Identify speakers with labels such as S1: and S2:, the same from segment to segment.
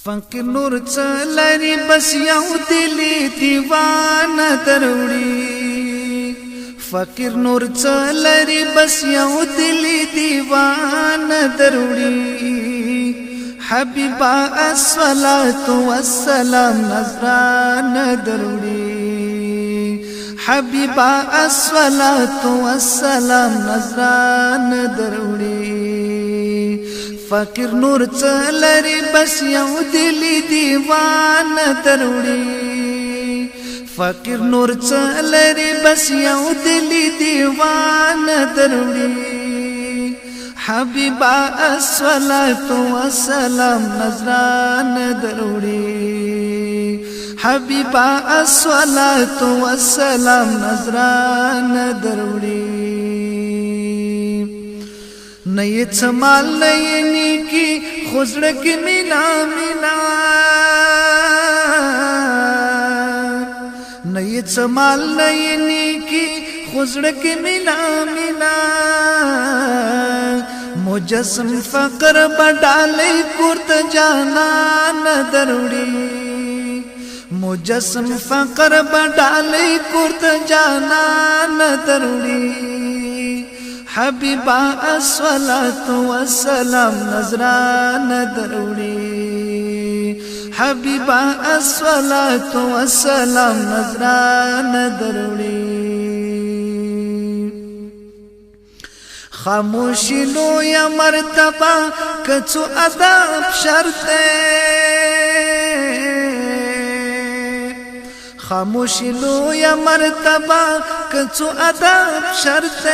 S1: فقیر نور چلری بس یو دلی دیوانه دروړي فقیر نور چلری بس یو دلی دیوانه دروړي حبیبا الصلاة والسلام نظرانه دروړي حبیبا الصلاة والسلام نظرانه دروړي فقیر نور چلری بس یو دلی دیوانه دروړي فقیر نور چلری بس یو دلی دیوانه دروړي حبیبا الصلاة والسلام نظرانه دروړي حبیبا الصلاة والسلام نظرانه دروړي نئی چمال نئی نیکی خوزڑک منا منا نئی چمال نئی نیکی خوزڑک منا منا مجسم فقر بڑالی کورت جانان دروڑی مجسم فقر بڑالی کورت جانان دروڑی حبیبا الصلاة والسلام نظرانه دروړي حبیبا الصلاة والسلام نظرانه دروړي خاموشی لویا مرتبه کڅو ادب شرط خاموشی لویا مرتبه کڅو ادب شرط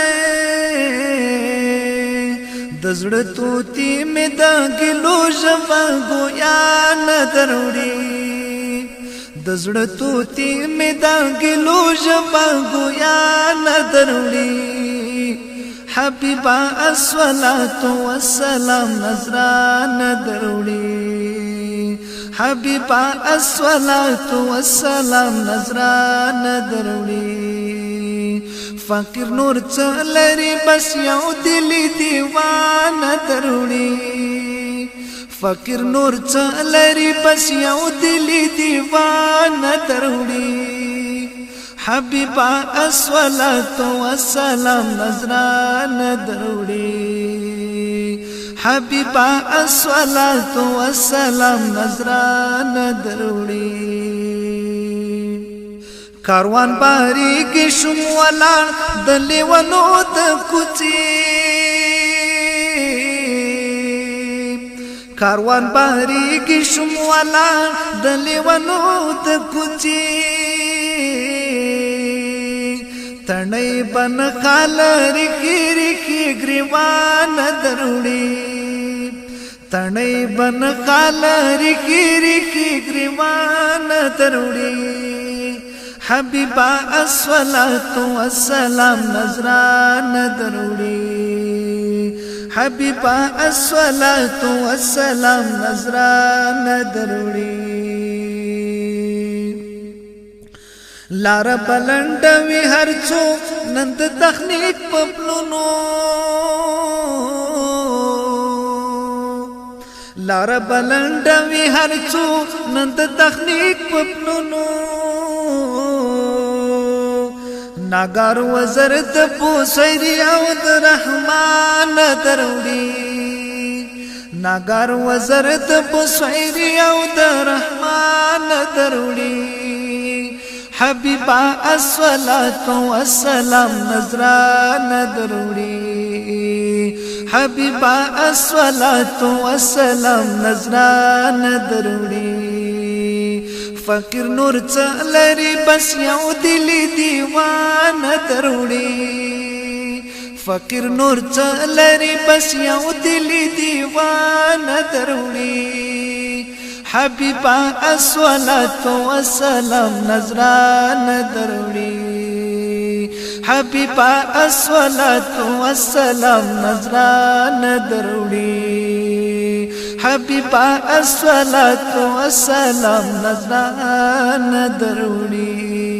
S1: دزړه توتی می د ګلو ژبه ګویا نه دروړي دزړه توتی می د ګلو ژبه ګویا نه دروړي حبیبا الصلاة والسلام نظرانه دروړي حبیبا الصلاة والسلام نظرانه دروړي فقیر نور چلری بس یو دلی دیوانه دروړي فقیر نور چلری بس یو دلی دیوانه دروړي حبیبا الصلاة والسلام نظرانه دروړي حبیبا الصلاة والسلام نظرانه دروړي کاروان باری کې شوم ولاړ د لیوانو د کوڅې کاروان باری کې شوم ولاړ د لیوانو د کوڅې تڼۍ بن خال رخي رخي ګریوان دروړي تڼۍ بن خال رخي رخي ګریوان دروړي حبیبا الصلاة والسلام نظرانه دروړي حبیبا الصلاة والسلام نظرانه دروړي لار بلند وی هر څوک نند تخنیک پپلونو لار بلند وی هر څوک نند تخنیک پپلونو ناګار وزرت پوسری او د رحمان دروړي ناګار وزرت پوسری او د رحمان دروړي حبیبا الصلاة والسلام نظرانه دروړي حبیبا الصلاة والسلام نظرانه دروړي فقیر نور چلری بس یو دلی دیوانه دروړي فقیر نور چلری بس یو دلی دیوانه دروړي حبیبا الصلاة والسلام نظرانه دروړي حبیبا الصلاة والسلام نظرانه دروړي حبیبا الصلاة والسلام نظرانه دروړي